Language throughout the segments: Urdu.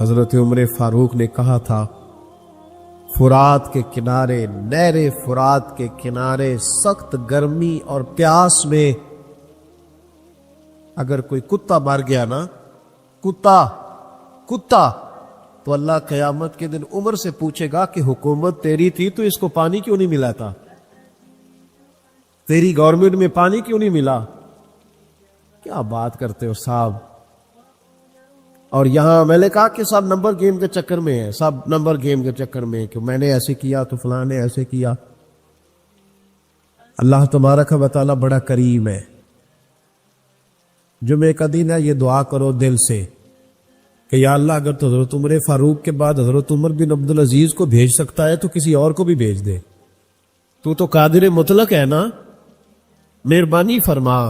حضرت عمر فاروق نے کہا تھا فرات کے کنارے، نہر فرات کے کنارے سخت گرمی اور پیاس میں اگر کوئی کتا مر گیا نا، کتا تو اللہ قیامت کے دن عمر سے پوچھے گا کہ حکومت تیری تھی تو اس کو پانی کیوں نہیں ملا تھا، تیری گورنمنٹ میں پانی کیوں نہیں ملا؟ کیا بات کرتے ہو صاحب۔ اور یہاں میں نے کہا کہ سب نمبر گیم کے چکر میں ہیں، سب نمبر گیم کے چکر میں کہ میں نے ایسے کیا تو فلاں نے ایسے کیا۔ اللہ تبارک و تعالیٰ بڑا کریم ہے۔ جمعہ کا دن ہے، یہ دعا کرو دل سے کہ یا اللہ اگر تو حضرت عمر فاروق کے بعد حضرت عمر بن عبدالعزیز کو بھیج سکتا ہے تو کسی اور کو بھی بھیج دے، تو قادر مطلق ہے نا، مہربانی فرما۔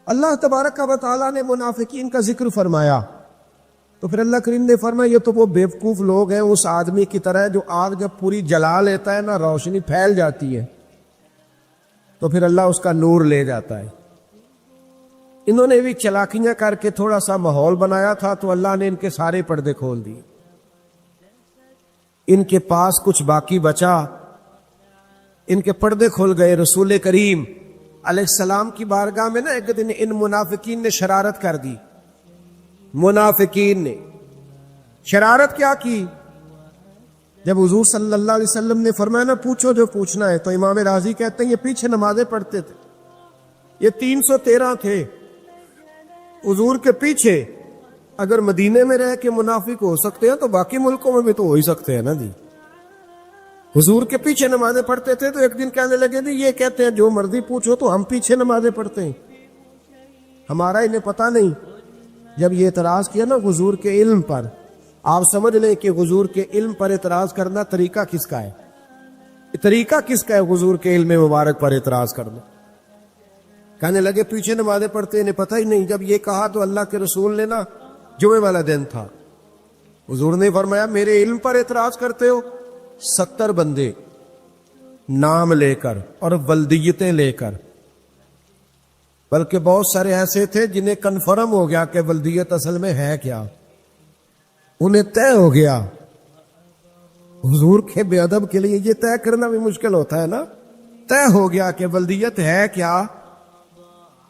اللہ تبارک و تعالیٰ نے منافقین کا ذکر فرمایا تو پھر اللہ کریم نے فرمایا یہ تو وہ بیوقوف لوگ ہیں اس آدمی کی طرح جو آگ جب پوری جلا لیتا ہے نا روشنی پھیل جاتی ہے تو پھر اللہ اس کا نور لے جاتا ہے۔ انہوں نے بھی چلاکیاں کر کے تھوڑا سا ماحول بنایا تھا تو اللہ نے ان کے سارے پردے کھول دیے۔ ان کے پاس کچھ باقی بچا، ان کے پردے کھل گئے۔ رسول کریم علیہ السلام کی بارگاہ میں نا ایک دن ان منافقین نے شرارت کر دی۔ منافقین نے شرارت کیا کی؟ جب حضور صلی اللہ علیہ وسلم نے فرمایا نا پوچھو جو پوچھنا ہے، تو امام راضی کہتے ہیں یہ پیچھے نمازیں پڑھتے تھے، یہ 313 تھے حضور کے پیچھے۔ اگر مدینے میں رہ کے منافق ہو سکتے ہیں تو باقی ملکوں میں بھی تو ہو ہی سکتے ہیں نا جی۔ حضور کے پیچھے نمازیں پڑھتے تھے تو ایک دن کہنے لگے تھے یہ کہتے ہیں جو مرضی پوچھو تو ہم پیچھے نمازیں پڑھتے ہیں، ہمارا انہیں پتہ نہیں۔ جب یہ اعتراض کیا نا حضور کے علم پر، آپ سمجھ لیں کہ حضور کے علم پر اعتراض کرنا طریقہ کس کا ہے؟ طریقہ کس کا ہے حضور کے علم مبارک پر اعتراض کرنا؟ کہنے لگے پیچھے نمازیں پڑھتے انہیں پتہ ہی نہیں۔ جب یہ کہا تو اللہ کے رسول نے نا جمعے والا دن تھا، حضور نے فرمایا میرے علم پر اعتراض کرتے ہو؟ 70 بندے نام لے کر اور ولدیتیں لے کر، بلکہ بہت سارے ایسے تھے جنہیں کنفرم ہو گیا کہ ولدیت اصل میں ہے کیا، انہیں طے ہو گیا۔ حضور کے بے ادب کے لیے یہ طے کرنا بھی مشکل ہوتا ہے نا، طے ہو گیا کہ ولدیت ہے کیا۔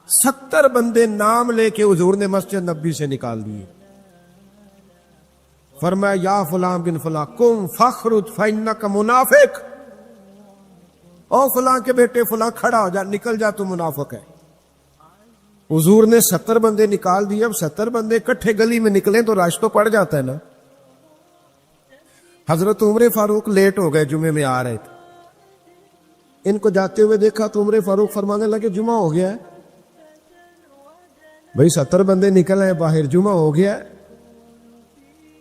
70 بندے نام لے کے حضور نے مسجد نبوی سے نکال دیے۔ فرمایا یا فلاں بن فلاں قم فاخرج فإنک منافق، او فلاں کے بیٹے فلاں کھڑا ہو جا، نکل جا تو منافق ہے۔ حضور نے 70 بندے نکال دیے۔ اب 70 بندے اکٹھے گلی میں نکلیں تو رش تو پڑ جاتا ہے نا۔ حضرت عمر فاروق لیٹ ہو گئے، جمعے میں آ رہے تھے، ان کو جاتے ہوئے دیکھا تو عمر فاروق فرمانے لگے جمعہ ہو گیا ہے بھئی، 70 بندے نکل آئے باہر، جمعہ ہو گیا ہے۔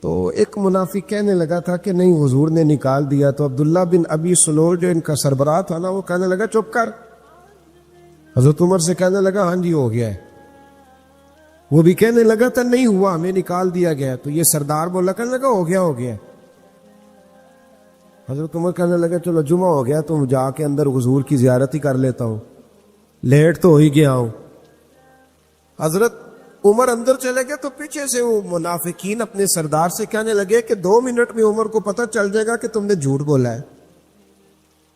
تو ایک منافق کہنے لگا تھا کہ نہیں حضور نے نکال دیا، تو عبداللہ بن ابی سلول جو ان کا سربراہ تھا نا وہ کہنے لگا چپ کر۔ حضرت عمر سے کہنے لگا ہاں جی ہو گیا ہے۔ وہ بھی کہنے لگا تھا نہیں ہوا، ہمیں نکال دیا گیا۔ تو یہ سردار بولا کہنے لگا ہو گیا ہو گیا۔ حضرت عمر کہنے لگا چلو جمعہ ہو گیا تو جا کے اندر حضور کی زیارت ہی کر لیتا ہوں، لیٹ تو ہو ہی گیا ہوں۔ حضرت عمر اندر چلے گئے تو پیچھے سے وہ منافقین اپنے سردار سے کہنے لگے کہ 2 منٹ میں عمر کو پتہ چل جائے گا کہ تم نے جھوٹ بولا ہے۔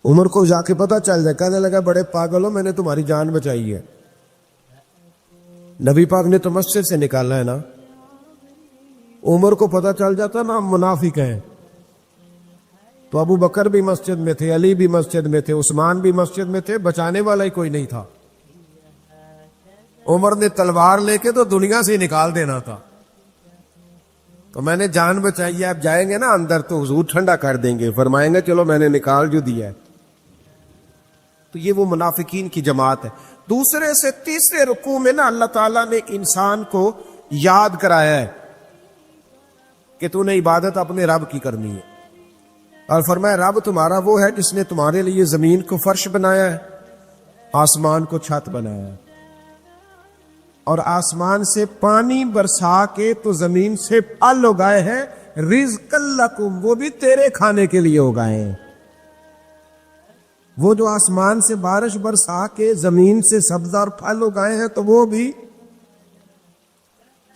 عمر کو جا کے پتہ چل جائے، کہنے لگا بڑے پاگل ہو، میں نے تمہاری جان بچائی ہے، نبی پاک نے تو مسجد سے نکالا ہے نا۔ عمر کو پتہ چل جاتا نا ہم منافق ہیں تو ابو بکر بھی مسجد میں تھے، علی بھی مسجد میں تھے، عثمان بھی مسجد میں تھے، بچانے والا ہی کوئی نہیں تھا۔ عمر نے تلوار لے کے تو دنیا سے نکال دینا تھا، تو میں نے جان بچائی ہے۔ اب جائیں گے نا اندر تو حضور ٹھنڈا کر دیں گے، فرمائیں گے چلو میں نے نکال جو دیا ہے۔ تو یہ وہ منافقین کی جماعت ہے۔ دوسرے سے تیسرے رکوع میں نا اللہ تعالیٰ نے انسان کو یاد کرایا ہے کہ تو نے عبادت اپنے رب کی کرنی ہے، اور فرمایا رب تمہارا وہ ہے جس نے تمہارے لیے زمین کو فرش بنایا ہے، آسمان کو چھت بنایا ہے، اور آسمان سے پانی برسا کے تو زمین سے پھل اگائے ہیں، رزق لکم، وہ بھی تیرے کھانے کے لیے اگائے ہیں۔ وہ جو آسمان سے بارش برسا کے زمین سے سبز اور پھل اگائے ہیں تو وہ بھی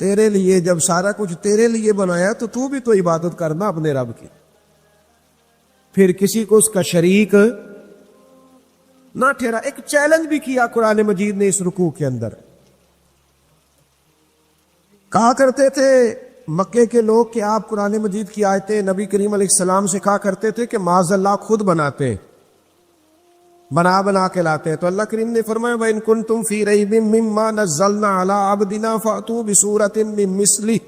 تیرے لیے جب سارا کچھ تیرے لیے بنایا تو بھی تو عبادت کرنا اپنے رب کی. پھر کسی کو اس کا شریک نہ ٹھہرا. ایک چیلنج بھی کیا قرآن مجید نے اس رکوع کے اندر. کہا کرتے تھے مکے کے لوگ کہ آپ قرآن مجید کی آیتیں نبی کریم علیہ السلام سے کہا کرتے تھے کہ معاذ اللہ خود بناتے، بنا کے لاتے ہیں. تو اللہ کریم نے فرمایا وَإِن كُنتُمْ فِي رَيْبٍ مِّمَّا نَزَّلْنَا عَلَىٰ عَبْدِنَا فَأْتُوا بِسُورَةٍ مِّن مِّثْلِهِ.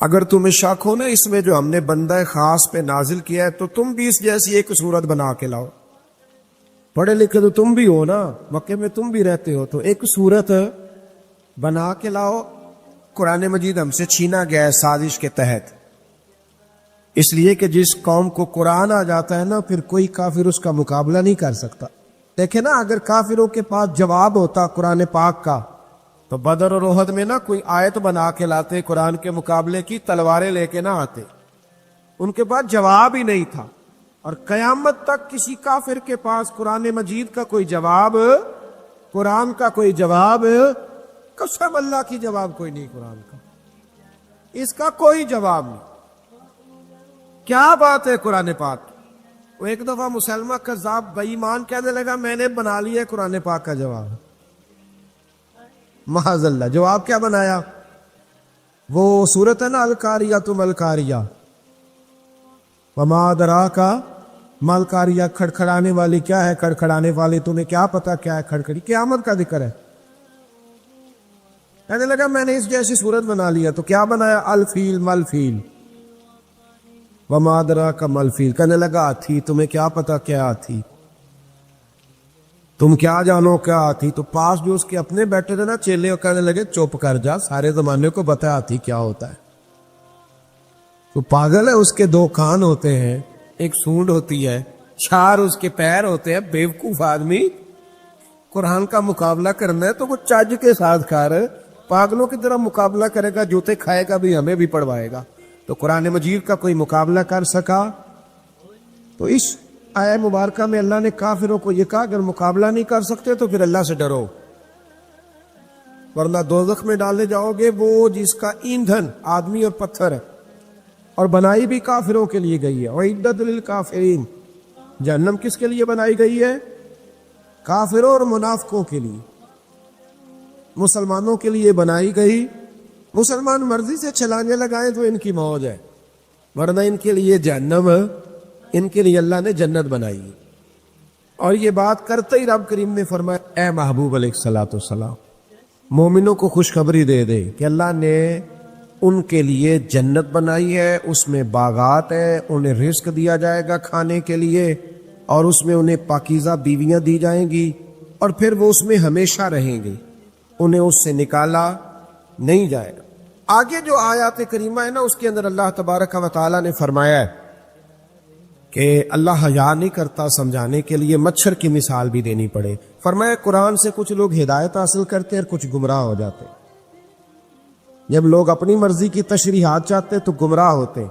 اگر تمہیں شک ہو نا اس میں جو ہم نے بندہ خاص پہ نازل کیا ہے تو تم بھی اس جیسی ایک صورت بنا کے لاؤ. پڑھے لکھے تو تم بھی ہو نا، مکے میں تم بھی رہتے ہو، تو ایک صورت بنا کے لاؤ. قرآن مجید ہم سے چھینا گیا ہے سازش کے تحت، اس لیے کہ جس قوم کو قرآن آ جاتا ہے نا پھر کوئی کافر اس کا مقابلہ نہیں کر سکتا. دیکھیں نا اگر کافروں کے پاس جواب ہوتا قرآن پاک کا تو بدر اور احد میں نا کوئی آیت بنا کے لاتے، قرآن کے مقابلے کی تلواریں لے کے نہ آتے. ان کے پاس جواب ہی نہیں تھا. اور قیامت تک کسی کافر کے پاس قرآن مجید کا کوئی جواب، قرآن کا کوئی جواب، قسم اللہ کی جواب کوئی نہیں قرآن کا، اس کا کوئی جواب نہیں. کیا بات ہے قرآن پاک. وہ ایک دفعہ مسلمہ کذاب بے ایمان کہنے لگا میں نے بنا لیا قرآن پاک کا جواب. معاذ اللہ. جواب کیا بنایا؟ وہ سورت ہے نا القاریہ ملقاریہ، وما ادراک ملقاریہ، کھڑکھڑانے والی کیا ہے، کھڑکھڑانے والی تمہیں کیا پتا کیا ہے کھڑکھڑی. قیامت کا ذکر ہے. کہنے لگا میں نے اس جیسی صورت بنا لیا. تو کیا بنایا؟ الفیل ملفیل، وما ادراک ملفیل. کہنے لگا ہاتھی، تمہیں کیا پتا کیا ہاتھی، تم کیا جانو کیا ہاتھی. تو پاس جو اس کے اپنے بیٹھے تھے نا چیلے، اور کہنے لگے چپ کر جا، سارے زمانے کو پتا ہاتھی کیا ہوتا ہے. تو پاگل ہے، اس کے دو کان ہوتے ہیں، ایک سونڈ ہوتی ہے، چار اس کے پیر ہوتے ہیں. بیوقوف آدمی. قرآن کا مقابلہ کرنا ہے تو وہ چج کے ساتھ کر، پاگلوں کی طرح مقابلہ کرے گا، جوتے کھائے گا بھی ہمیں بھی پڑھوائے گا. تو قرآن مجید کا کوئی مقابلہ کر سکا؟ تو اس آیہ مبارکہ میں اللہ نے کافروں کو یہ کہا اگر مقابلہ نہیں کر سکتے تو پھر اللہ سے ڈرو، ورنہ دوزخ میں ڈالے جاؤ گے. وہ جس کا ایندھن آدمی اور پتھر ہے، اور بنائی بھی کافروں کے لیے گئی ہے. وَعِدَّتْ لِلْكَافِرِينَ. جہنم کس کے لیے بنائی گئی ہے؟ کافروں اور منافقوں کے لیے. مسلمانوں کے لیے بنائی گئی. مسلمان مرضی سے چھلانے لگائیں تو ان کی موج ہے، ورنہ ان کے لیے جہنم، ان کے لیے اللہ نے جنت بنائی. اور یہ بات کرتے ہی رب کریم نے فرمایا اے محبوب علیہ الصلوۃ والسلام مومنوں کو خوشخبری دے دے کہ اللہ نے ان کے لیے جنت بنائی ہے، اس میں باغات ہیں، انہیں رزق دیا جائے گا کھانے کے لیے، اور اس میں انہیں پاکیزہ بیویاں دی جائیں گی، اور پھر وہ اس میں ہمیشہ رہیں گے، انہیں اس سے نکالا نہیں جائے گا. آگے جو آیات کریمہ ہے نا اس کے اندر اللہ تبارک و تعالیٰ نے فرمایا ہے کہ اللہ حیا نہیں کرتا سمجھانے کے لیے مچھر کی مثال بھی دینی پڑے. فرمایا قرآن سے کچھ لوگ ہدایت حاصل کرتے ہیں اور کچھ گمراہ ہو جاتے ہیں. جب لوگ اپنی مرضی کی تشریحات چاہتے تو گمراہ ہوتے،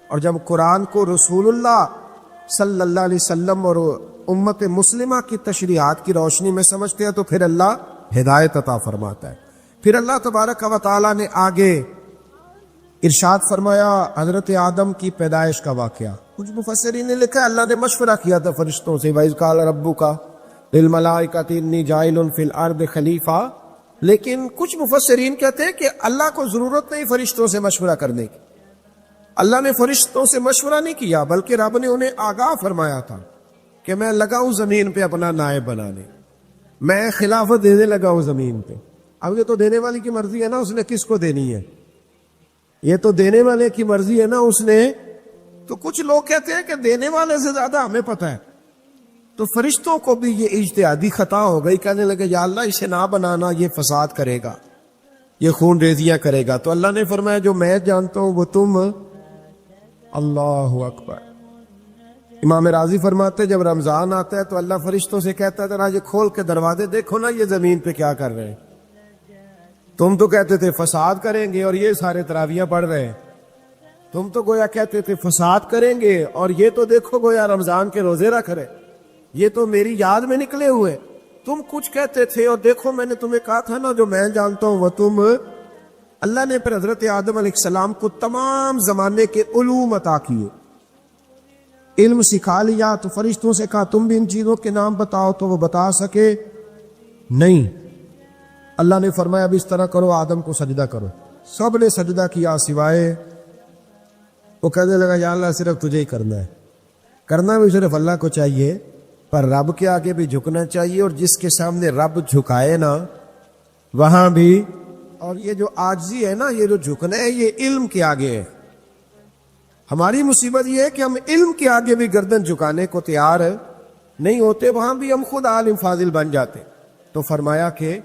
اور جب قرآن کو رسول اللہ صلی اللہ علیہ وسلم اور امت مسلمہ کی تشریحات کی روشنی میں سمجھتے ہیں تو پھر اللہ ہدایت عطا فرماتا ہے. پھر اللہ تبارک و تعالیٰ نے آگے ارشاد فرمایا حضرت آدم کی پیدائش کا واقعہ. کچھ مفسرین نے لکھا ہے اللہ نے مشورہ کیا تھا فرشتوں سے وَإِذْ قَالَ رَبُّكَ لِلْمَلَائِكَةِ إِنِّي جَاعِلٌ فِي الْأَرْضِ خَلِيفَةً. لیکن کچھ مفسرین کہتے ہیں کہ اللہ کو ضرورت نہیں فرشتوں سے مشورہ کرنے کی. اللہ نے فرشتوں سے مشورہ نہیں کیا، بلکہ رب نے انہیں آگاہ فرمایا تھا کہ میں لگا ہوں زمین پہ اپنا نائب بنانے، میں خلافت دینے لگا ہوں زمین پہ. اب یہ تو دینے والی کی مرضی ہے نا اس نے کس کو دینی ہے، یہ تو دینے والے کی مرضی ہے نا اس نے. تو کچھ لوگ کہتے ہیں کہ دینے والے سے زیادہ ہمیں پتہ ہے. تو فرشتوں کو بھی یہ اجتہادی خطا ہو گئی، کہنے لگے یا اللہ اسے نہ بنانا، یہ فساد کرے گا، یہ خون ریزیاں کرے گا. تو اللہ نے فرمایا جو میں جانتا ہوں وہ تم. اللہ اکبر. امام راضی فرماتے جب رمضان آتا ہے تو اللہ فرشتوں سے کہتا ہے ذرا یہ کھول کے دروازے دیکھو نا یہ زمین پہ کیا کر رہے ہیں. تم تو کہتے تھے فساد کریں گے اور یہ سارے تراویحیں پڑھ رہے ہیں، تم تو گویا کہتے تھے فساد کریں گے اور یہ تو دیکھو گویا رمضان کے روزے رکھ رہے، یہ تو میری یاد میں نکلے ہوئے. تم کچھ کہتے تھے اور دیکھو میں نے تمہیں کہا تھا نا جو میں جانتا ہوں وہ تم. اللہ نے پھر حضرت آدم علیہ السلام کو تمام زمانے کے علوم عطا کیے، علم سکھا لیا، تو فرشتوں سے کہا تم بھی ان چیزوں کے نام بتاؤ، تو وہ بتا سکے نہیں۔ اللہ نے فرمایا اب اس طرح کرو، آدم کو سجدہ کرو۔ سب نے سجدہ کیا سوائے، وہ کہنے لگا یا اللہ صرف تجھے ہی کرنا ہے، کرنا بھی صرف اللہ کو چاہیے، پر رب کے آگے بھی جھکنا چاہیے، اور جس کے سامنے رب جھکائے نا وہاں بھی۔ اور یہ جو عاجزی ہے نا، یہ جو جھکنا ہے، یہ علم کے آگے ہے۔ ہماری مصیبت یہ ہے کہ ہم علم کے آگے بھی گردن جھکانے کو تیار نہیں ہوتے، وہاں بھی ہم خود عالم فاضل بن جاتے۔ تو فرمایا کہ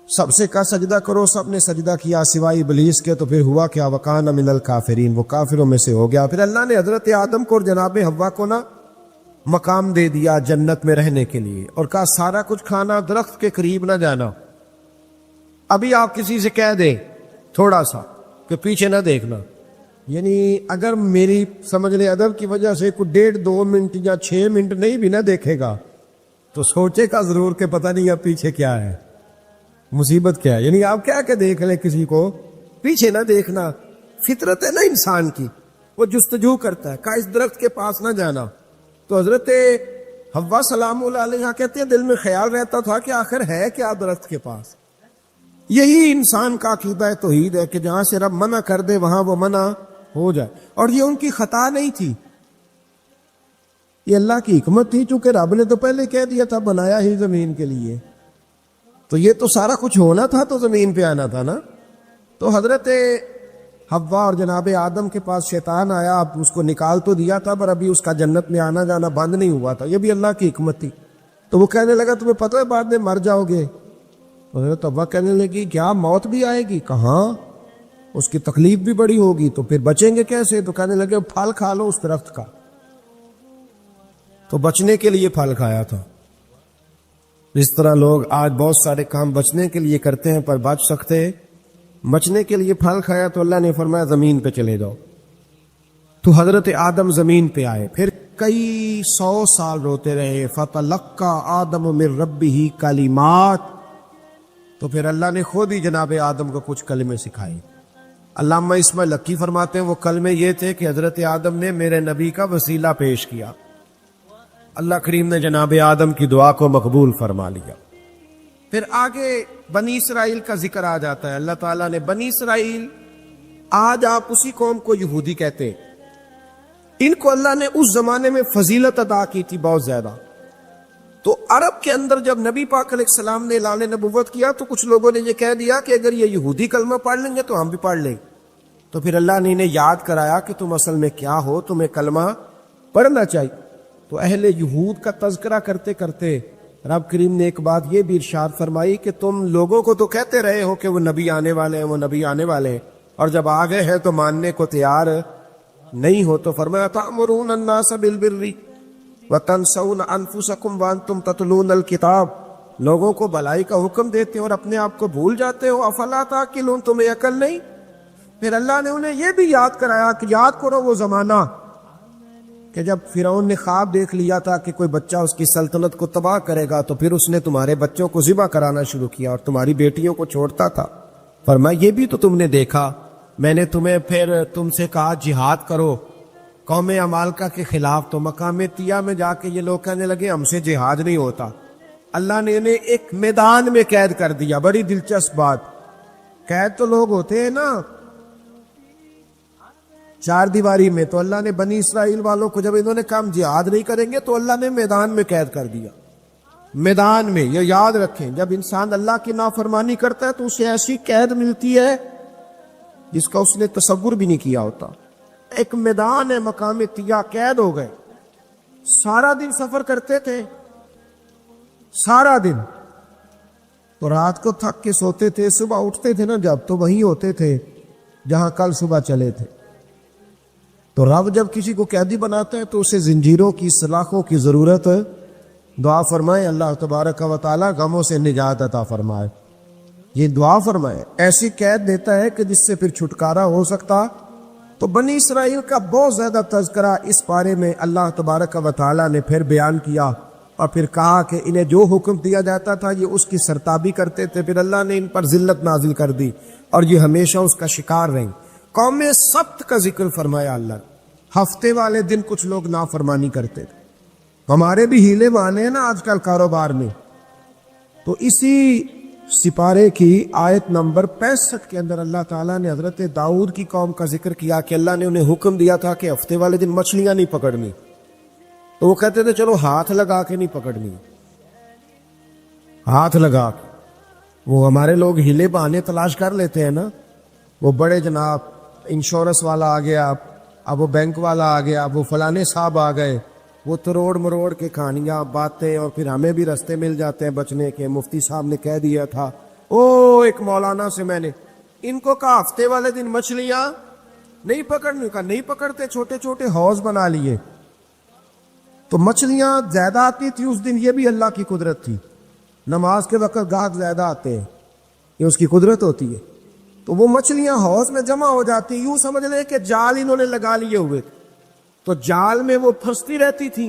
سب سے کہا سجدہ کرو، سب نے سجدہ کیا سوائے ابلیس کے، تو پھر ہوا کیا وکان من الکافرین، وہ کافروں میں سے ہو گیا۔ پھر اللہ نے حضرت آدم کو اور جناب حوا کو نا مقام دے دیا جنت میں رہنے کے لیے، اور کہا سارا کچھ کھانا، درخت کے قریب نہ جانا۔ ابھی آپ کسی سے کہہ دیں تھوڑا سا کہ پیچھے نہ دیکھنا، یعنی اگر میری سمجھ لے ادب کی وجہ سے کوئی 1.5-2 منٹ یا 6 منٹ نہیں بھی نہ دیکھے گا تو سوچے گا ضرور کہ پتہ نہیں اب پیچھے کیا ہے، مصیبت کیا ہے۔ یعنی آپ کیا کہ دیکھ لیں کسی کو، پیچھے نہ دیکھنا فطرت ہے نا انسان کی، وہ جستجو کرتا ہے، کہا اس درخت کے پاس نہ جانا۔ تو حضرت حوا سلام اللہ علیہ کہتے ہیں دل میں خیال رہتا تھا کہ آخر ہے کیا درخت کے پاس۔ یہی انسان کا عقیدہ توحید ہے کہ جہاں سے رب منع کر دے وہاں وہ منع ہو جائے، اور یہ ان کی خطا نہیں تھی، یہ اللہ کی حکمت تھی، چونکہ رب نے تو پہلے کہہ دیا تھا بنایا ہی زمین کے لیے، تو یہ تو سارا کچھ ہونا تھا تو زمین پہ آنا تھا نا۔ تو حضرت حوا اور جناب آدم کے پاس شیطان آیا، اب اس کو نکال تو دیا تھا پر ابھی اس کا جنت میں آنا جانا بند نہیں ہوا تھا، یہ بھی اللہ کی حکمت تھی۔ تو وہ کہنے لگا تمہیں پتہ ہے بعد میں مر جاؤ گے؟ حضرت حوا کہنے لگی کیا موت بھی آئے گی؟ کہاں، اس کی تکلیف بھی بڑی ہوگی، تو پھر بچیں گے کیسے؟ تو کہنے لگے پھل کھا لو اس درخت کا، تو بچنے کے لیے پھل کھایا تھا۔ اس طرح لوگ آج بہت سارے کام بچنے کے لیے کرتے ہیں پر بچ سکتے، بچنے کے لیے پھل کھایا تو اللہ نے فرمایا زمین پہ چلے جاؤ۔ تو حضرت آدم زمین پہ آئے، پھر کئی 100 سال روتے رہے، فَتَلَقَّى آدَمُ مِن رَبِّهِ کلمات، تو پھر اللہ نے خود ہی جناب آدم کو کچھ کلمے سکھائے۔ علامہ اسماعیل لکی فرماتے ہیں وہ کلمے یہ تھے کہ حضرت آدم نے میرے نبی کا وسیلہ پیش کیا، اللہ کریم نے جناب آدم کی دعا کو مقبول فرما لیا۔ پھر آگے بنی اسرائیل کا ذکر آ جاتا ہے، اللہ تعالیٰ نے بنی اسرائیل، آج آپ اسی قوم کو یہودی کہتے ہیں، ان کو اللہ نے اس زمانے میں فضیلت عطا کی تھی بہت زیادہ۔ تو عرب کے اندر جب نبی پاک علیہ السلام نے اعلان نبوت کیا تو کچھ لوگوں نے یہ کہہ دیا کہ اگر یہ یہودی کلمہ پڑھ لیں گے تو ہم بھی پڑھ لیں، تو پھر اللہ نے انہیں یاد کرایا کہ تم اصل میں کیا ہو، تمہیں کلمہ پڑھنا چاہیے۔ تو اہل یہود کا تذکرہ کرتے کرتے رب کریم نے ایک بات یہ بھی ارشاد فرمائی کہ تم لوگوں کو تو کہتے رہے ہو کہ وہ نبی آنے والے ہیں، وہ نبی آنے والے ہیں، اور جب آ گئے ہیں تو ماننے کو تیار نہیں ہو۔ تو فرمایا تأمرون الناس بالبر وتنسون انفسکم وانتم تتلون الکتاب، لوگوں کو بھلائی کا حکم دیتے ہو اور اپنے آپ کو بھول جاتے ہو، افلا تعقلون، تمہیں عقل نہیں؟ پھر اللہ نے انہیں یہ بھی یاد کرایا کہ یاد کرو وہ زمانہ کہ جب فرعون نے خواب دیکھ لیا تھا کہ کوئی بچہ اس کی سلطنت کو تباہ کرے گا، تو پھر اس نے تمہارے بچوں کو ذبح کرانا شروع کیا اور تمہاری بیٹیوں کو چھوڑتا تھا۔ فرمایا یہ بھی تو تم نے دیکھا، میں نے تمہیں پھر تم سے کہا جہاد کرو قوم عمالقہ کے خلاف، تو مقام طیہ میں جا کے یہ لوگ کہنے لگے ہم سے جہاد نہیں ہوتا۔ اللہ نے انہیں ایک میدان میں قید کر دیا، بڑی دلچسپ بات، قید تو لوگ ہوتے ہیں نا چار دیواری میں، تو اللہ نے بنی اسرائیل والوں کو جب انہوں نے کہا ہم جہاد نہیں کریں گے تو اللہ نے میدان میں قید کر دیا۔ میدان میں، یہ یاد رکھیں، جب انسان اللہ کی نافرمانی کرتا ہے تو اسے ایسی قید ملتی ہے جس کا اس نے تصور بھی نہیں کیا ہوتا۔ ایک میدان ہے مقام طیہ، قید ہو گئے، سارا دن سفر کرتے تھے، سارا دن، تو رات کو تھک کے سوتے تھے، صبح اٹھتے تھے نا جب، تو وہیں ہوتے تھے جہاں کل صبح چلے تھے۔ تو رب جب کسی کو قیدی بناتا ہے تو اسے زنجیروں کی، سلاخوں کی ضرورت، دعا فرمائے اللہ تبارک و تعالی غموں سے نجات عطا فرمائے، یہ دعا فرمائے، ایسی قید دیتا ہے کہ جس سے پھر چھٹکارا ہو سکتا۔ تو بنی اسرائیل کا بہت زیادہ تذکرہ اس بارے میں اللہ تبارک و تعالی نے پھر بیان کیا، اور پھر کہا کہ انہیں جو حکم دیا جاتا تھا یہ اس کی سرتابی کرتے تھے، پھر اللہ نے ان پر ذلت نازل کر دی۔ اور یہ ہمیشہ اس کا شکار رہیں۔ قوم سبت کا ذکر فرمایا اللہ نے۔ ہفتے والے دن کچھ لوگ نافرمانی کرتے تھے۔ ہمارے بھی ہیلے مانے ہیں نا آج کل کاروبار میں، تو اسی سپارے کی آیت نمبر 65 کے اندر اللہ تعالیٰ نے حضرت داؤد کی قوم کا ذکر کیا کہ اللہ نے انہیں حکم دیا تھا کہ ہفتے والے دن مچھلیاں نہیں پکڑنی، تو وہ کہتے تھے چلو ہاتھ لگا کے نہیں پکڑنی، ہاتھ لگا کے۔ وہ ہمارے لوگ ہیلے بہانے تلاش کر لیتے ہیں نا، وہ بڑے جناب انشورنس والا آ گیا، اب وہ بینک والا آ گیا، اب وہ فلانے صاحب آ گئے، وہ تروڑ مروڑ کے کہانیاں باتیں، اور پھر ہمیں بھی رستے مل جاتے ہیں بچنے کے۔ مفتی صاحب نے کہہ دیا تھا ایک مولانا سے میں نے ان کو کہا ہفتے والے دن مچھلیاں نہیں پکڑنے کا، نہیں پکڑتے، چھوٹے چھوٹے حوض بنا لیے۔ تو مچھلیاں زیادہ آتی تھی اس دن، یہ بھی اللہ کی قدرت تھی۔ نماز کے وقت گاہک زیادہ آتے ہیں، یہ اس کی قدرت ہوتی ہے۔ تو وہ مچھلیاں حوض میں جمع ہو جاتی، یوں سمجھ لیں کہ جال انہوں نے لگا لیے ہوئے تھے، تو جال میں وہ پھنستی رہتی تھی،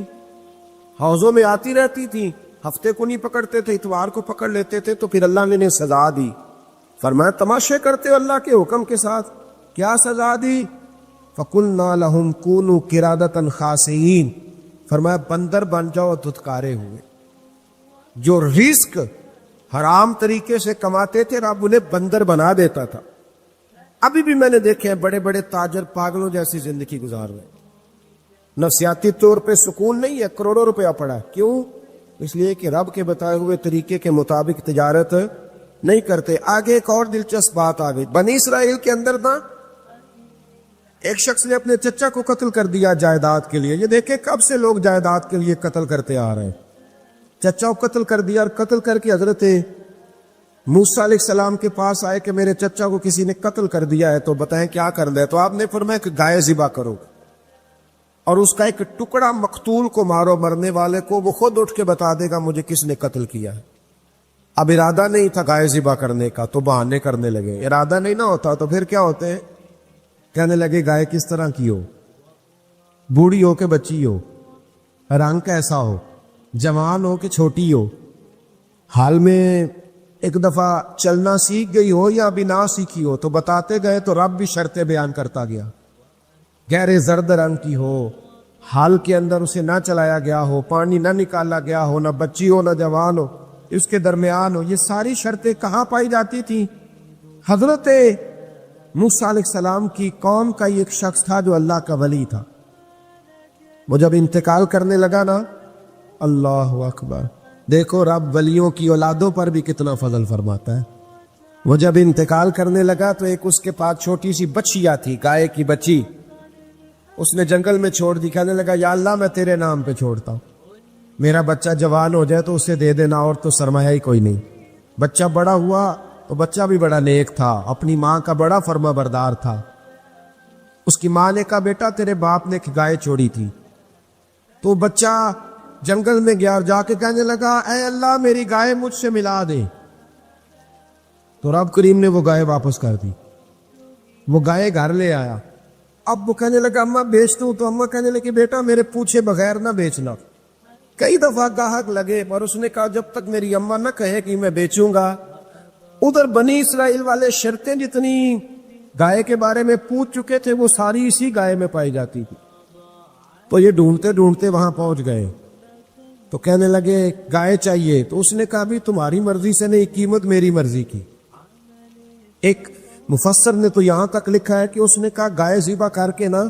حوضوں میں آتی رہتی تھی۔ ہفتے کو نہیں پکڑتے تھے، اتوار کو پکڑ لیتے تھے، تو پھر اللہ نے انہیں سزا دی۔ فرمایا تماشے کرتے ہو اللہ کے حکم کے ساتھ، کیا سزا دی؟ فَقُلْنَا لَهُمْ كُونُوا قِرَادَةً خَاسِئِينَ، فرمایا بندر بن جاؤ دھتکارے ہوئے۔ جو رزق حرام طریقے سے کماتے تھے رب انہیں بندر بنا دیتا تھا۔ ابھی بھی میں نے دیکھے ہیں بڑے بڑے تاجر پاگلوں جیسی زندگی گزار رہے ہیں، نفسیاتی طور پہ سکون نہیں ہے، کروڑوں روپیہ پڑا ہے۔ کیوں؟ اس لیے کہ رب کے بتائے ہوئے طریقے کے مطابق تجارت نہیں کرتے۔ آگے ایک اور دلچسپ بات آ گئی، بنی اسرائیل کے اندر نا ایک شخص نے اپنے چچا کو قتل کر دیا جائیداد کے لیے۔ یہ دیکھیں کب سے لوگ جائیداد کے لیے قتل کرتے آ رہے ہیں۔ چچا کو قتل کر دیا، اور قتل کر کے حضرت موسیٰ علیہ السلام کے پاس آئے کہ میرے چچا کو کسی نے قتل کر دیا ہے، تو بتائیں کیا کر دے؟ تو آپ نے فرمایا کہ گائے ذبح کرو، اور اس کا ایک ٹکڑا مقتول کو مارو، مرنے والے کو، وہ خود اٹھ کے بتا دے گا مجھے کس نے قتل کیا ہے۔ اب ارادہ نہیں تھا گائے ذبح کرنے کا، تو بہانے کرنے لگے۔ ارادہ نہیں نہ ہوتا تو پھر کیا ہوتے ہیں؟ کہنے لگے گائے کس طرح کی ہو، بوڑھی ہو کہ بچی ہو، رنگ کیسا ہو، جوان ہو کہ چھوٹی ہو، حال میں ایک دفعہ چلنا سیکھ گئی ہو یا ابھی نہ سیکھی ہو۔ تو بتاتے گئے، تو رب بھی شرطیں بیان کرتا گیا، گہرے زرد رنگ کی ہو، حال کے اندر اسے نہ چلایا گیا ہو، پانی نہ نکالا گیا ہو، نہ بچی ہو نہ جوان ہو، اس کے درمیان ہو۔ یہ ساری شرطیں کہاں پائی جاتی تھی؟ حضرت موسیٰ علیہ السلام کی قوم کا ایک شخص تھا جو اللہ کا ولی تھا۔ وہ جب انتقال کرنے لگا نا، اللہ اکبر، دیکھو رب ولیوں کی اولادوں پر بھی کتنا فضل فرماتا ہے۔ وہ جب انتقال کرنے لگا تو ایک اس کے پاس چھوٹی سی بچیا تھی، گائے کی بچی، اس نے جنگل میں چھوڑ دی۔ کہنے لگا یا اللہ میں تیرے نام پہ چھوڑتا ہوں، میرا بچہ جوان ہو جائے تو اسے دے دینا، اور تو سرمایہ ہی کوئی نہیں۔ بچہ بڑا ہوا تو بچہ بھی بڑا نیک تھا، اپنی ماں کا بڑا فرما بردار تھا۔ اس کی ماں نے کہا بیٹا تیرے باپ نے ایک گائے چھوڑی تھی۔ تو بچہ جنگل میں گیا اور جا کے کہنے لگا اے اللہ میری گائے مجھ سے ملا دے۔ تو رب کریم نے وہ گائے واپس کر دی۔ وہ گائے گھر لے آیا۔ اب وہ کہنے لگا اماں بیچتا ہوں، تو اماں کہنے لگی بیٹا میرے پوچھے بغیر نہ بیچنا۔ کئی دفعہ گاہک لگے، پر اس نے کہا جب تک میری اماں نہ کہے کہ میں بیچوں گا۔ ادھر بنی اسرائیل والے شرطیں جتنی گائے کے بارے میں پوچھ چکے تھے وہ ساری اسی گائے میں پائی جاتی تھی۔ تو یہ ڈھونڈتے ڈھونڈتے وہاں پہنچ گئے، تو کہنے لگے گائے چاہیے۔ تو اس نے کہا بھی تمہاری مرضی سے نہیں، قیمت میری مرضی کی۔ ایک مفسر نے تو یہاں تک لکھا ہے کہ اس نے کہا گائے ذبح کر کے نا،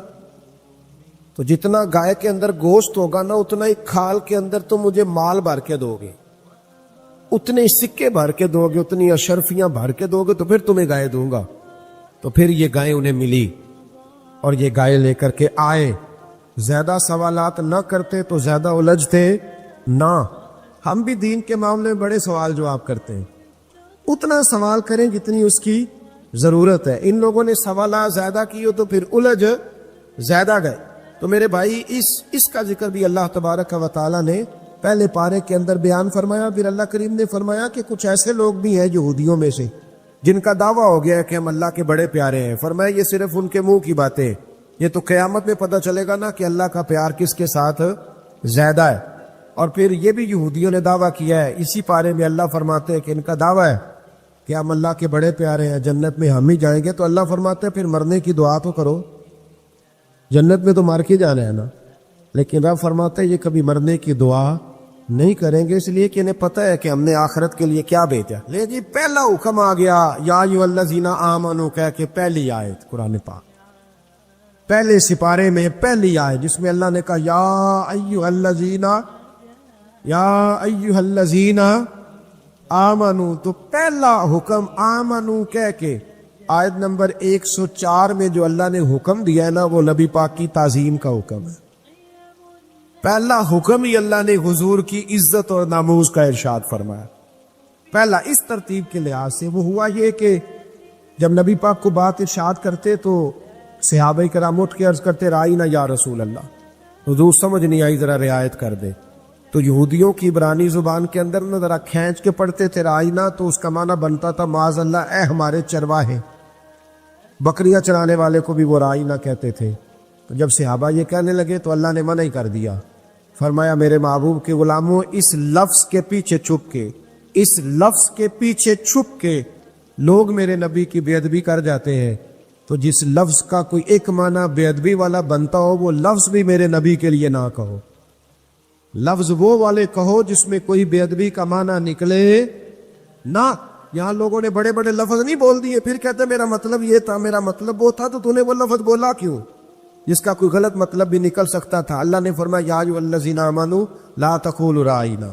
تو جتنا گائے کے اندر گوشت ہوگا نا اتنا ہی کھال کے اندر تو مجھے مال بھر کے دو گے، اتنے سکے بھر کے دو گے، اتنی اشرفیاں بھر کے دو گے، تو پھر تمہیں گائے دوں گا۔ تو پھر یہ گائے انہیں ملی اور یہ گائے لے کر کے آئے۔ زیادہ سوالات نہ کرتے تو زیادہ الجھتے نہ۔ ہم بھی دین کے معاملے میں بڑے سوال جواب کرتے ہیں، اتنا سوال کریں جتنی اس کی ضرورت ہے۔ ان لوگوں نے سوالات زیادہ کیے تو پھر الجھ زیادہ گئے۔ تو میرے بھائی اس کا ذکر بھی اللہ تبارک و تعالیٰ نے پہلے پارے کے اندر بیان فرمایا۔ پھر اللہ کریم نے فرمایا کہ کچھ ایسے لوگ بھی ہیں یہودیوں میں سے جن کا دعویٰ ہو گیا ہے کہ ہم اللہ کے بڑے پیارے ہیں۔ فرمایا یہ صرف ان کے منہ کی باتیں، یہ تو قیامت میں پتہ چلے گا نا کہ اللہ کا پیار کس کے ساتھ زیادہ ہے۔ اور پھر یہ بھی یہودیوں نے دعویٰ کیا ہے، اسی پارے میں اللہ فرماتے ہیں کہ ان کا دعویٰ ہے کہ ہم اللہ کے بڑے پیارے ہیں، جنت میں ہم ہی جائیں گے، تو اللہ فرماتے ہیں پھر مرنے کی دعا تو کرو، جنت میں تو مار کے جانا ہے نا۔ لیکن رب فرماتے ہیں یہ کبھی مرنے کی دعا نہیں کریں گے، اس لیے کہ انہیں پتہ ہے کہ ہم نے آخرت کے لیے کیا بھیجا۔ لے جی پہلا حکم آ گیا، یا ایھا الذین آمنوا کہہ کے پہلی آیت قرآن پاک، پہلے سپارے میں پہلی آیت جس میں اللہ نے کہا یا ایھا الذین آمنوا، تو پہلا حکم آمنو کہہ کے آیت نمبر 104 میں جو اللہ نے حکم دیا ہے نا، وہ نبی پاک کی تعظیم کا حکم ہے۔ پہلا حکم ہی اللہ نے حضور کی عزت اور ناموز کا ارشاد فرمایا۔ پہلا اس ترتیب کے لحاظ سے وہ ہوا یہ کہ جب نبی پاک کو بات ارشاد کرتے تو صحابہ کرام اٹھ کے عرض کرتے رائینا یا رسول اللہ، حضور سمجھ نہیں آئی ذرا رعایت کر دے۔ تو یہودیوں کی عبرانی زبان کے اندر نہ ذرا کھینچ کے پڑھتے تھے رائینا، تو اس کا معنی بنتا تھا معاذ اللہ اے ہمارے چرواہے، بکریاں چرانے والے کو بھی وہ رائینا کہتے تھے۔ تو جب صحابہ یہ کہنے لگے تو اللہ نے منع ہی کر دیا، فرمایا میرے محبوب کے غلاموں، اس لفظ کے پیچھے چھپ کے، اس لفظ کے پیچھے چھپ کے لوگ میرے نبی کی بے ادبی کر جاتے ہیں، تو جس لفظ کا کوئی ایک معنی بے ادبی والا بنتا ہو وہ لفظ بھی میرے نبی کے لیے نہ کہو، لفظ وہ والے کہو جس میں کوئی بے ادبی کا معنی نکلے نہ۔ یہاں لوگوں نے بڑے بڑے لفظ نہیں بول دیے، پھر کہتے میرا مطلب یہ تھا، میرا مطلب وہ تھا، تو تو نے وہ لفظ بولا کیوں جس کا کوئی غلط مطلب بھی نکل سکتا تھا۔ اللہ نے فرمایا یا ایھا الذین آمنوا لا تقولوا رائینا،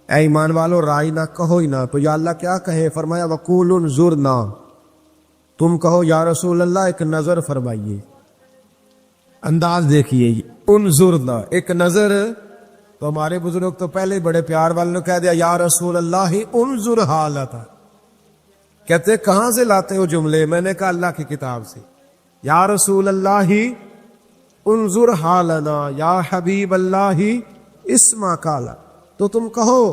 اے ایمان والو رائینا کہو ہی نہ۔ تو یا اللہ کیا کہے؟ فرمایا وقولوا انظرنا، تم کہو یا رسول اللہ ایک نظر فرمائیے، انداز دیکھیے، انظرنا ایک نظر۔ تو ہمارے بزرگ تو پہلے بڑے پیار والوں نے کہہ دیا یا رسول اللہ انظر حالتا، کہتے کہاں سے لاتے ہو جملے؟ میں نے کہا اللہ کی کتاب سے۔ یا رسول اللہ انظر حالنا، یا حبیب اللہ اسمع قالا، تو تم کہو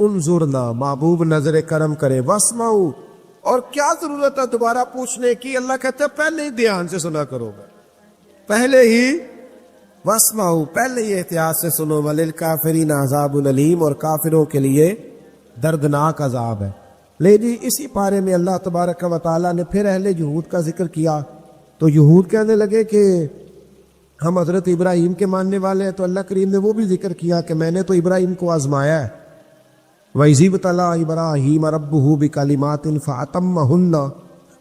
انظرنا، محبوب نظر کرم کرے، واسمعوا، اور کیا ضرورت ہے دوبارہ پوچھنے کی؟ اللہ کہتے پہلے ہی دھیان سے سنا کرو گا، پہلے ہی واسمعوا، پہلے ہی احتیاط سے سنو، وللکافرین عذاب الیم، اور کافروں کے لیے دردناک عذاب ہے۔ لے جی اسی پارے میں اللہ تبارک و تعالیٰ نے پھر اہل یہود کا ذکر کیا، تو یہود کہنے لگے کہ ہم حضرت ابراہیم کے ماننے والے ہیں، تو اللہ کریم نے وہ بھی ذکر کیا کہ میں نے تو ابراہیم کو آزمایا ہے، وَإِذِ ابْتَلَىٰ إِبْرَاهِيمَ رَبُّهُ بِكَلِمَاتٍ فَأَتَمَّهُنَّ،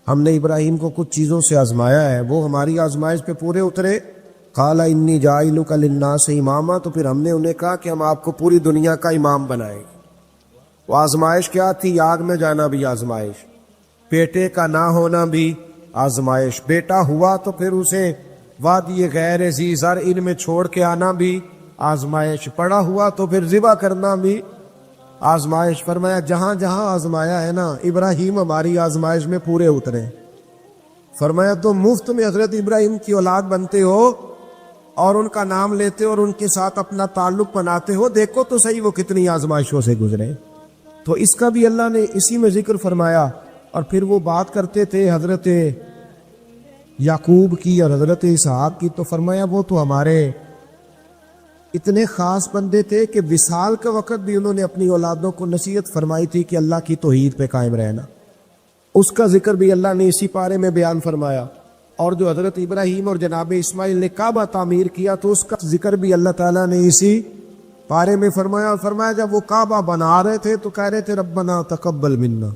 ہم نے ابراہیم کو کچھ چیزوں سے آزمایا ہے، وہ ہماری آزمائش پہ پورے اترے۔ قَالَ إِنِّي جَاعِلُكَ لِلنَّاسِ إِمَامًا، تو پھر ہم نے انہیں کہا کہ ہم آپ کو پوری دنیا کا امام بنائیں گے۔ وہ آزمائش کیا تھی؟ آگ میں جانا بھی آزمائش، بیٹے کا نہ ہونا بھی آزمائش، بیٹا ہوا تو پھر اسے وادی غیر ذی زرع ان میں چھوڑ کے آنا بھی آزمائش، پڑا ہوا تو پھر ذبح کرنا بھی آزمائش۔ فرمایا جہاں جہاں آزمایا ہے نا، ابراہیم ہماری آزمائش میں پورے اترے۔ فرمایا تو مفت میں حضرت ابراہیم کی اولاد بنتے ہو اور ان کا نام لیتے ہو اور ان کے ساتھ اپنا تعلق بناتے ہو، دیکھو تو صحیح وہ کتنی آزمائشوں سے گزرے۔ تو اس کا بھی اللہ نے اسی میں ذکر فرمایا۔ اور پھر وہ بات کرتے تھے حضرت یعقوب کی اور حضرت اسحاق کی، تو فرمایا وہ تو ہمارے اتنے خاص بندے تھے کہ وصال کے وقت بھی انہوں نے اپنی اولادوں کو نصیحت فرمائی تھی کہ اللہ کی توحید پہ قائم رہنا، اس کا ذکر بھی اللہ نے اسی پارے میں بیان فرمایا۔ اور جو حضرت ابراہیم اور جناب اسماعیل نے کعبہ تعمیر کیا تو اس کا ذکر بھی اللہ تعالیٰ نے اسی پارے میں فرمایا۔ اور فرمایا جب وہ کعبہ بنا رہے تھے تو کہہ رہے تھے ربنا تقبل منا،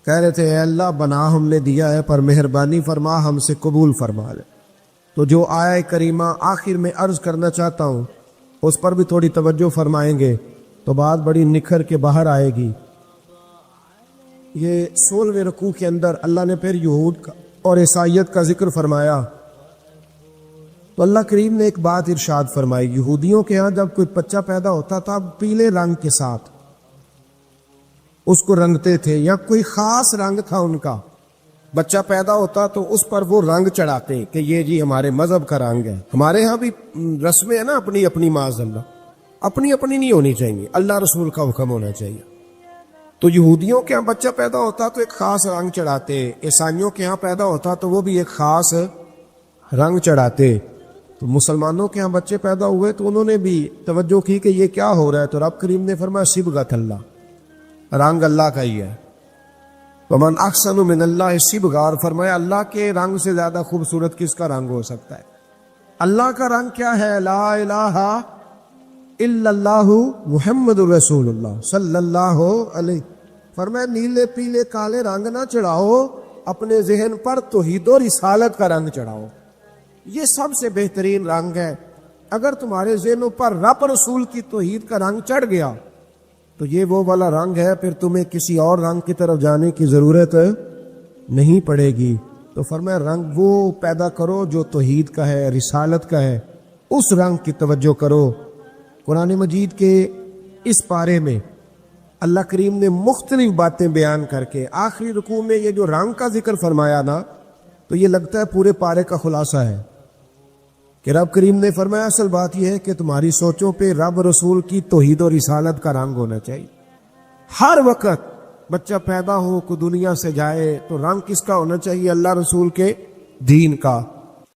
کہہ رہے تھے اے اللہ بنا ہم نے دیا ہے پر مہربانی فرما ہم سے قبول فرما لے۔ تو جو آیہ کریمہ آخر میں عرض کرنا چاہتا ہوں اس پر بھی تھوڑی توجہ فرمائیں گے تو بات بڑی نکھر کے باہر آئے گی۔ یہ 16ویں رکوع کے اندر اللہ نے پھر یہود کا اور عیسائیت کا ذکر فرمایا، تو اللہ کریم نے ایک بات ارشاد فرمائی۔ یہودیوں کے ہاں جب کوئی بچہ پیدا ہوتا تھا پیلے رنگ کے ساتھ اس کو رنگتے تھے، یا کوئی خاص رنگ تھا ان کا، بچہ پیدا ہوتا تو اس پر وہ رنگ چڑھاتے کہ یہ جی ہمارے مذہب کا رنگ ہے۔ ہمارے ہاں بھی رسمیں ہیں نا اپنی اپنی، معاذ اللہ اپنی اپنی نہیں ہونی چاہیے، اللہ رسول کا حکم ہونا چاہیے۔ تو یہودیوں کے ہاں بچہ پیدا ہوتا تو ایک خاص رنگ چڑھاتے، عیسائیوں کے ہاں پیدا ہوتا تو وہ بھی ایک خاص رنگ چڑھاتے۔ تو مسلمانوں کے ہاں بچے پیدا ہوئے تو انہوں نے بھی توجہ کی کہ یہ کیا ہو رہا ہے، تو رب کریم نے فرمایا صبغۃ اللہ، رنگ اللہ کا ہی ہے. ومن احسن من اللہ صبغا، فرمایا اللہ کے رنگ سے زیادہ خوبصورت کس کا رنگ ہو سکتا ہے؟ اللہ کا رنگ کیا ہے؟ لا الہ الا اللہ محمد الرسول اللہ صلی اللہ علیہ. فرمایا نیلے پیلے کالے رنگ نہ چڑھاؤ، اپنے ذہن پر توحید و رسالت کا رنگ چڑھاؤ. یہ سب سے بہترین رنگ ہے. اگر تمہارے ذہنوں پر رب رسول کی توحید کا رنگ چڑھ گیا تو یہ وہ والا رنگ ہے، پھر تمہیں کسی اور رنگ کی طرف جانے کی ضرورت نہیں پڑے گی. تو فرمایا رنگ وہ پیدا کرو جو توحید کا ہے، رسالت کا ہے، اس رنگ کی توجہ کرو. قرآن مجید کے اس پارے میں اللہ کریم نے مختلف باتیں بیان کر کے آخری رکوع میں یہ جو رنگ کا ذکر فرمایا نا، تو یہ لگتا ہے پورے پارے کا خلاصہ ہے کہ رب کریم نے فرمایا اصل بات یہ ہے کہ تمہاری سوچوں پہ رب رسول کی توحید و رسالت کا رنگ ہونا چاہیے. ہر وقت بچہ پیدا ہو کو دنیا سے جائے تو رنگ کس کا ہونا چاہیے؟ اللہ رسول کے دین کا.